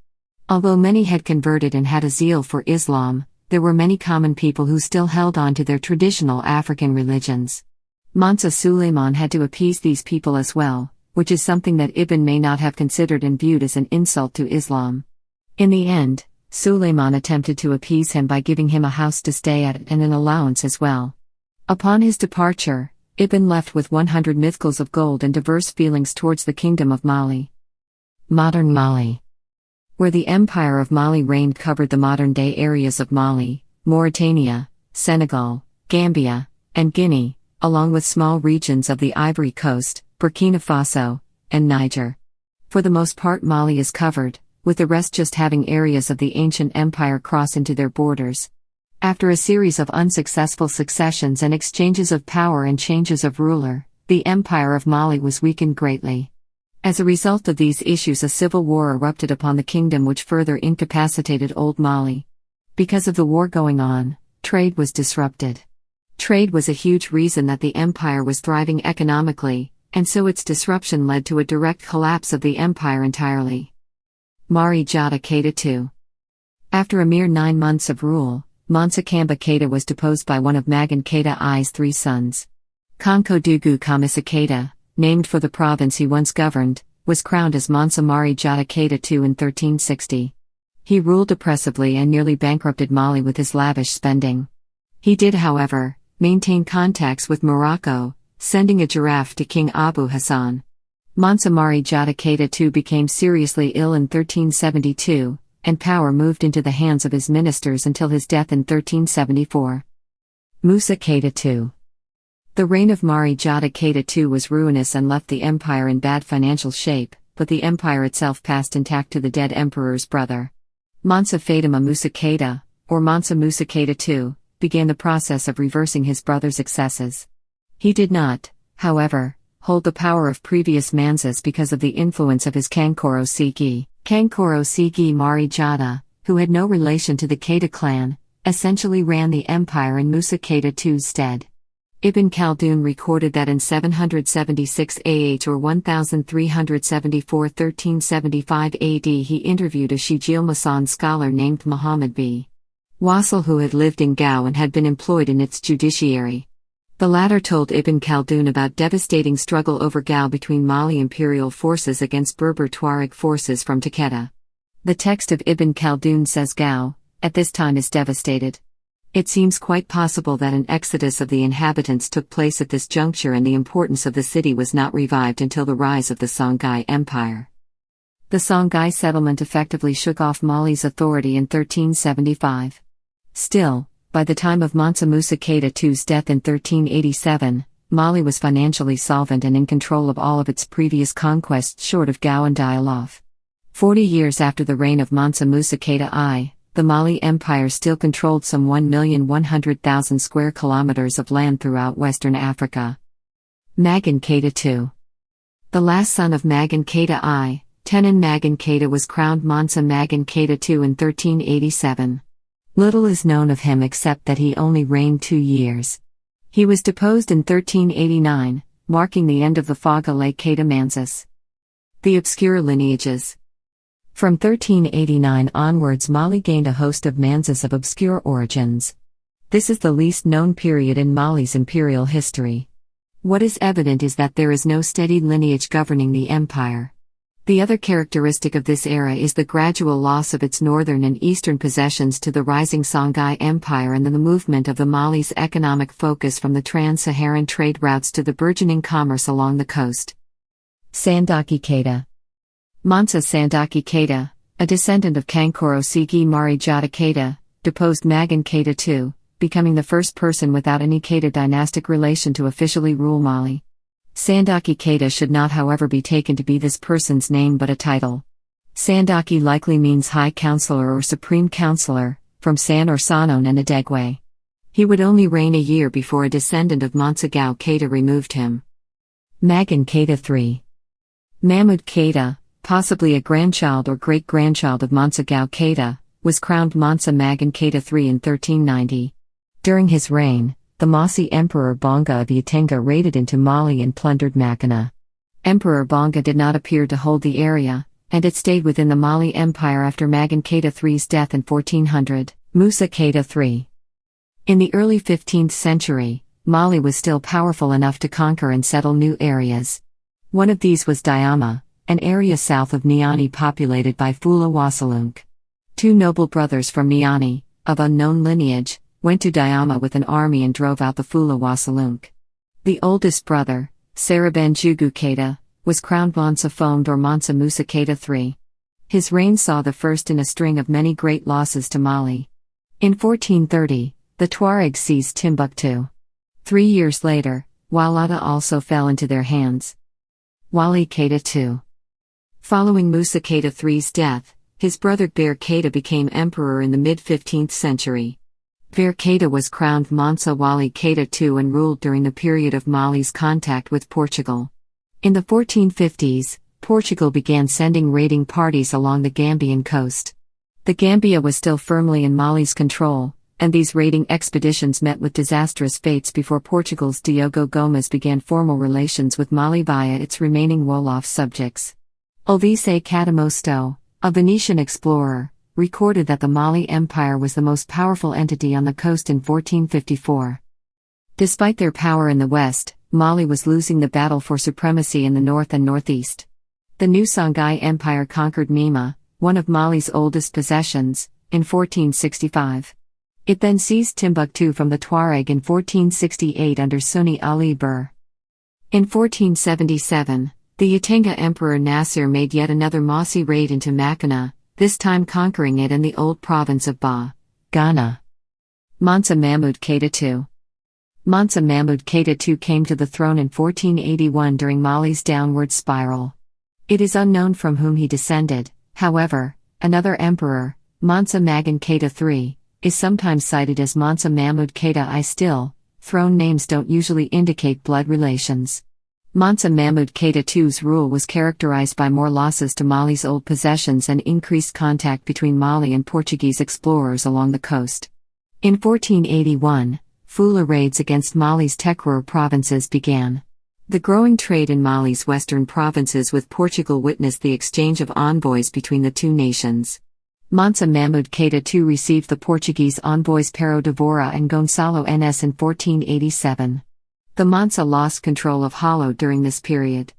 [SPEAKER 1] Although many had converted and had a zeal for Islam, there were many common people who still held on to their traditional African religions. Mansa Suleiman had to appease these people as well, which is something that Ibn may not have considered and viewed as an insult to Islam. In the end, Suleiman attempted to appease him by giving him a house to stay at and an allowance as well. Upon his departure, Ibn left with 100 mithqals of gold and diverse feelings towards the kingdom of Mali. Modern Mali. Where the Empire of Mali reigned covered the modern-day areas of Mali, Mauritania, Senegal, Gambia, and Guinea, along with small regions of the Ivory Coast, Burkina Faso, and Niger. For the most part Mali is covered, with the rest just having areas of the ancient empire cross into their borders. After a series of unsuccessful successions and exchanges of power and changes of ruler, the Empire of Mali was weakened greatly. As a result of these issues a civil war erupted upon the kingdom which further incapacitated Old Mali. Because of the war going on, trade was disrupted. Trade was a huge reason that the empire was thriving economically, and so its disruption led to a direct collapse of the empire entirely. Mari Jata Keita II. After a mere 9 months of rule, Mansa Kamba Keita was deposed by one of Magan Keita I's 3 sons. Konko Dugu Kamisa Keita, named for the province he once governed, was crowned as Mansa Mari Jata Keita II in 1360. He ruled oppressively and nearly bankrupted Mali with his lavish spending. He did, however, maintain contacts with Morocco, sending a giraffe to King Abu Hassan. Mansa Mari Jata Keita II became seriously ill in 1372, and power moved into the hands of his ministers until his death in 1374. Musa Keita II. The reign of Mari Jata Keita II was ruinous and left the empire in bad financial shape, but the empire itself passed intact to the dead emperor's brother. Mansa Fatima Musa Keita, or Mansa Musa Keita II, began the process of reversing his brother's excesses. He did not, however, hold the power of previous Mansas because of the influence of his Kankoro Sigi Mari Jata, who had no relation to the Keita clan, essentially ran the empire in Musa Keita II's stead. Ibn Khaldun recorded that in 776 AH or 1375 AD he interviewed a Shijilmasan scholar named Muhammad b. Wasil who had lived in Gao and had been employed in its judiciary. The latter told Ibn Khaldun about devastating struggle over Gao between Mali imperial forces against Berber Tuareg forces from Takeda. The text of Ibn Khaldun says Gao, at this time is devastated. It seems quite possible that an exodus of the inhabitants took place at this juncture and the importance of the city was not revived until the rise of the Songhai Empire. The Songhai settlement effectively shook off Mali's authority in 1375. Still, by the time of Mansa Musa Keita II's death in 1387, Mali was financially solvent and in control of all of its previous conquests short of Gao and Dialof. 40 years after the reign of Mansa Musa Keita I, the Mali Empire still controlled some 1,100,000 square kilometers of land throughout Western Africa. Magan Keita II. The last son of Magan Keita I, Tenan Magan Keita, was crowned Mansa Magan Keita II in 1387. Little is known of him except that he only reigned 2 years. He was deposed in 1389, marking the end of the Fagale Keita Mansis. The obscure lineages. From 1389 onwards, Mali gained a host of manses of obscure origins. This is the least known period in Mali's imperial history. What is evident is that there is no steady lineage governing the empire. The other characteristic of this era is the gradual loss of its northern and eastern possessions to the rising Songhai Empire and then the movement of the Mali's economic focus from the trans-Saharan trade routes to the burgeoning commerce along the coast. Sandaki Keita. Mansa Sandaki Keita, a descendant of Kankoro Sigi Mari Jata Keita, deposed Magan Keita II, becoming the first person without any Keita dynastic relation to officially rule Mali. Sandaki Keita should not, however, be taken to be this person's name but a title. Sandaki likely means High Counselor or Supreme Counselor, from San or Sanon and Adegwe. He would only reign a year before a descendant of Mansa Gao Keita removed him. Magan Keita III. Mahmud Keita, possibly a grandchild or great-grandchild of Mansa Gao Keita, was crowned Mansa Magan Keita III in 1390. During his reign, the Mossi Emperor Bonga of Yatenga raided into Mali and plundered Makana. Emperor Bonga did not appear to hold the area, and it stayed within the Mali Empire after Magan Keita III's death in 1400, Musa Keita III. In the early 15th century, Mali was still powerful enough to conquer and settle new areas. One of these was Diama, an area south of Niani populated by Fula Wasalunk. 2 noble brothers from Niani, of unknown lineage, went to Diama with an army and drove out the Fula Wasalunk. The oldest brother, Saraban Jugu Keita, was crowned Mansa Fomd or Mansa Musa Keita III. His reign saw the first in a string of many great losses to Mali. In 1430, the Tuaregs seized Timbuktu. 3 years later, Walata also fell into their hands. Wali Keita II. Following Musa Keita III's death, his brother Ber Keita became emperor in the mid-15th century. Ber Keita was crowned Mansa Wali Keita II and ruled during the period of Mali's contact with Portugal. In the 1450s, Portugal began sending raiding parties along the Gambian coast. The Gambia was still firmly in Mali's control, and these raiding expeditions met with disastrous fates before Portugal's Diogo Gomes began formal relations with Mali via its remaining Wolof subjects. Ulvise Cadamosto, a Venetian explorer, recorded that the Mali Empire was the most powerful entity on the coast in 1454. Despite their power in the west, Mali was losing the battle for supremacy in the north and northeast. The new Songhai Empire conquered Mima, one of Mali's oldest possessions, in 1465. It then seized Timbuktu from the Tuareg in 1468 under Sunni Ali Bur. In 1477, the Yatenga Emperor Nasser made yet another Mossi raid into Makana, this time conquering it and the old province of Ba, Ghana. Mansa Mahmud Keita II. Mansa Mahmud Keita II came to the throne in 1481 during Mali's downward spiral. It is unknown from whom he descended, however. Another emperor, Mansa Magan Keita III, is sometimes cited as Mansa Mahmud Keita I. Still, throne names don't usually indicate blood relations. Mansa Mahmud Keita II's rule was characterized by more losses to Mali's old possessions and increased contact between Mali and Portuguese explorers along the coast. In 1481, Fula raids against Mali's Tekrur provinces began. The growing trade in Mali's western provinces with Portugal witnessed the exchange of envoys between the two nations. Mansa Mahmud Keita II received the Portuguese envoys Pero de Vora and Gonçalo Ns in 1487. The Mansa lost control of Halo during this period.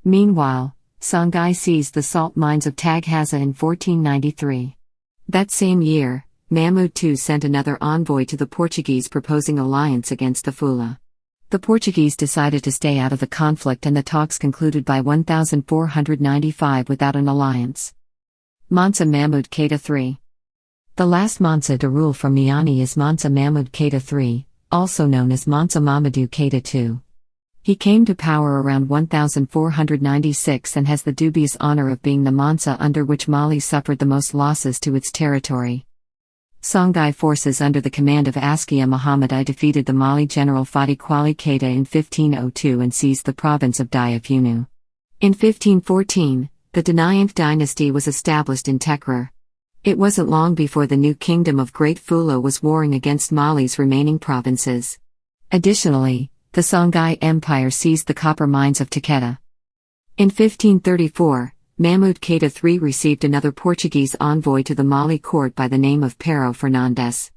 [SPEAKER 1] Meanwhile, Songhai seized the salt mines of Taghaza in 1493. That same year, Mahmud II sent another envoy to the Portuguese proposing alliance against the Fula. The Portuguese decided to stay out of the conflict and the talks concluded by 1495 without an alliance. Mansa Mahmud Keita III. The last Mansa to rule from Niani is Mansa Mahmud Keita III, also known as Mansa Mamadou Keita II. He came to power around 1496 and has the dubious honor of being the Mansa under which Mali suffered the most losses to its territory. Songhai forces under the command of Askia Muhammad I defeated the Mali general Fadi Kwali Keita in 1502 and seized the province of Diafunu. In 1514, the Dinayant dynasty was established in Tekrar. It wasn't long before the new kingdom of Great Fulo was warring against Mali's remaining provinces. Additionally, the Songhai Empire seized the copper mines of Takeda. In 1534, Mahmud Keita III received another Portuguese envoy to the Mali court by the name of Pero Fernandes.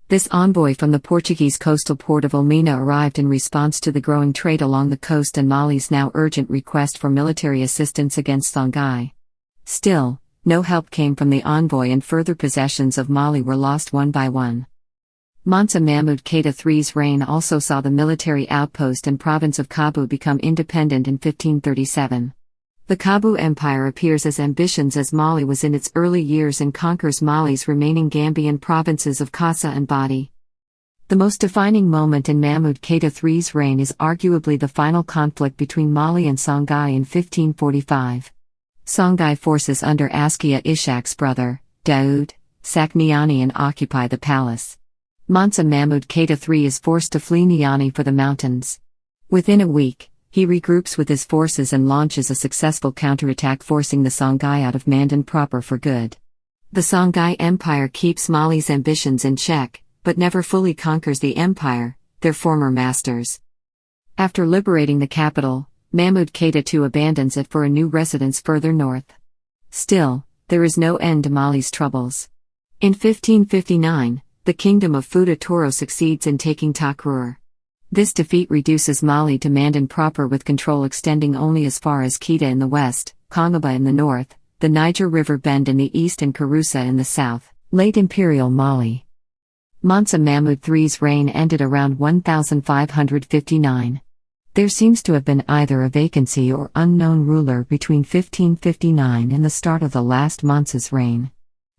[SPEAKER 1] This envoy from the Portuguese coastal port of Elmina arrived in response to the growing trade along the coast and Mali's now urgent request for military assistance against Songhai. Still, no help came from the envoy and further possessions of Mali were lost one by one. Mansa Mahmud Keita III's reign also saw the military outpost and province of Kabu become independent in 1537. The Kabu Empire appears as ambitious as Mali was in its early years and conquers Mali's remaining Gambian provinces of Kassa and Badi. The most defining moment in Mahmud Keita III's reign is arguably the final conflict between Mali and Songhai in 1545. Songhai forces under Askia Ishak's brother, Daoud, sack Niani and occupy the palace. Mansa Mahmud Keita III is forced to flee Niani for the mountains. Within a week, he regroups with his forces and launches a successful counterattack forcing the Songhai out of Mandan proper for good. The Songhai Empire keeps Mali's ambitions in check, but never fully conquers the empire, their former masters. After liberating the capital, Mahmud Keita II abandons it for a new residence further north. Still, there is no end to Mali's troubles. In 1559, the kingdom of Futa Toro succeeds in taking Takrur. This defeat reduces Mali to Mandan proper with control extending only as far as Keita in the west, Kongaba in the north, the Niger River Bend in the east and Karusa in the south, late Imperial Mali. Mansa Mahmud III's reign ended around 1559. There seems to have been either a vacancy or unknown ruler between 1559 and the start of the last Mansa's reign.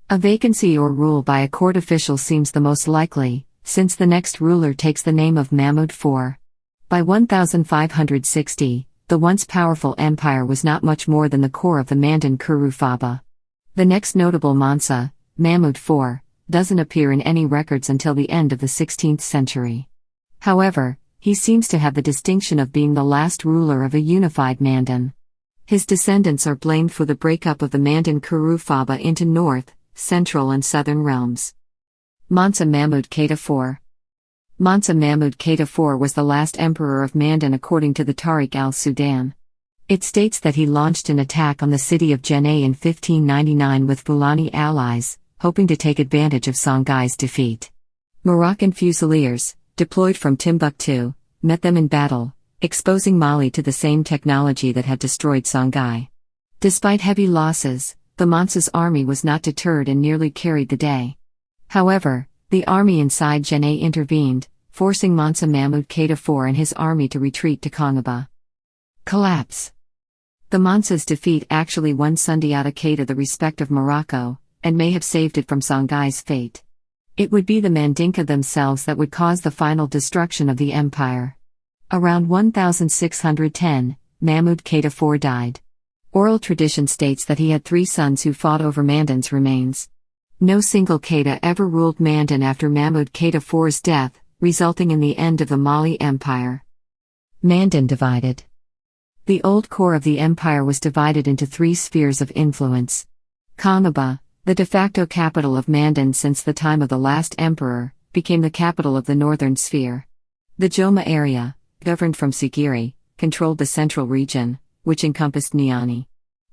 [SPEAKER 1] A vacancy or rule by a court official seems the most likely, since the next ruler takes the name of Mahmud IV. By 1560, the once powerful empire was not much more than the core of the Mandan Kuru Faba. The next notable Mansa, Mahmud IV, doesn't appear in any records until the end of the 16th century. However, he seems to have the distinction of being the last ruler of a unified Mandan. His descendants are blamed for the breakup of the Mandan Kuru Faba into north, central and southern realms. Mansa Mahmud Keita IV. Mansa Mahmud Keita IV was the last emperor of Mandan according to the Tariq al-Sudan. It states that he launched an attack on the city of Jenne in 1599 with Fulani allies, hoping to take advantage of Songhai's defeat. Moroccan fusiliers, deployed from Timbuktu, met them in battle, exposing Mali to the same technology that had destroyed Songhai. Despite heavy losses, the Mansa's army was not deterred and nearly carried the day. However, the army inside Jenne intervened, forcing Mansa Mahmud Keita IV and his army to retreat to Kongaba. Collapse. The Mansa's defeat actually won Sundiata Keita the respect of Morocco, and may have saved it from Songhai's fate. It would be the Mandinka themselves that would cause the final destruction of the empire. Around 1610, Mahmud Keita IV died. Oral tradition states that he had 3 sons who fought over Mandan's remains. No single Keita ever ruled Mandan after Mahmud Keita IV's death, resulting in the end of the Mali Empire. Mandan divided. The old core of the empire was divided into 3 spheres of influence. Kongaba, the de facto capital of Mandan since the time of the last emperor, became the capital of the northern sphere. The Joma area, governed from Sigiri, controlled the central region, which encompassed Niani.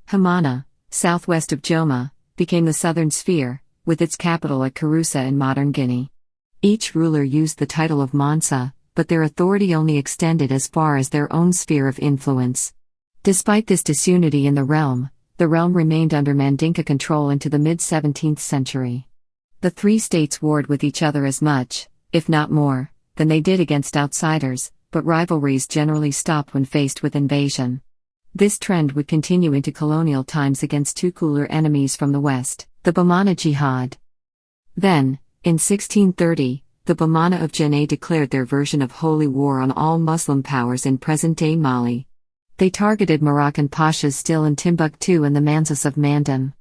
[SPEAKER 1] Hamana, southwest of Joma, became the southern sphere, with its capital at Karusa in modern Guinea. Each ruler used the title of Mansa, but their authority only extended as far as their own sphere of influence. Despite this disunity in the realm remained under Mandinka control into the mid-17th century. The 3 states warred with each other as much, if not more, than they did against outsiders, but rivalries generally stopped when faced with invasion. This trend would continue into colonial times against two cooler enemies from the west, the Bamana Jihad. Then, in 1630, the Bamana of Janneh declared their version of holy war on all Muslim powers in present-day Mali. They targeted Moroccan pashas still in Timbuktu and the Manzas of Mandan.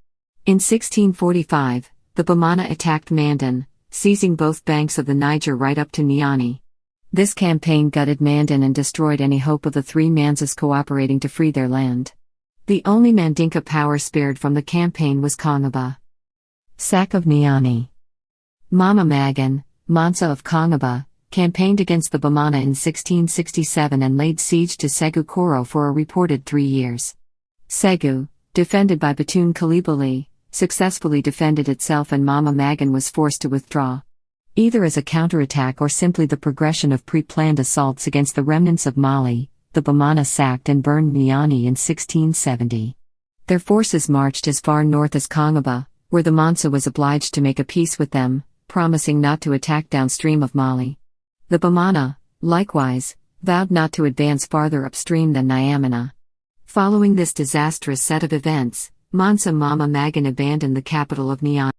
[SPEAKER 1] In 1645, the Bamana attacked Mandan, seizing both banks of the Niger right up to Niani. This campaign gutted Mandan and destroyed any hope of the three Manzas cooperating to free their land. The only Mandinka power spared from the campaign was Kongaba. Sack of Niani. Mama Magan, Mansa of Kongaba, campaigned against the Bamana in 1667 and laid siege to Segu Koro for a reported 3 years. Segu, defended by Batoon Kalibali, successfully defended itself and Mama Magan was forced to withdraw. Either as a counterattack or simply the progression of pre-planned assaults against the remnants of Mali, the Bamana sacked and burned Niani in 1670. Their forces marched as far north as Kongaba, where the Mansa was obliged to make a peace with them, promising not to attack downstream of Mali. The Bamana, likewise, vowed not to advance farther upstream than Nyamena. Following this disastrous set of events, Mansa Mama Magan abandoned the capital of Niani.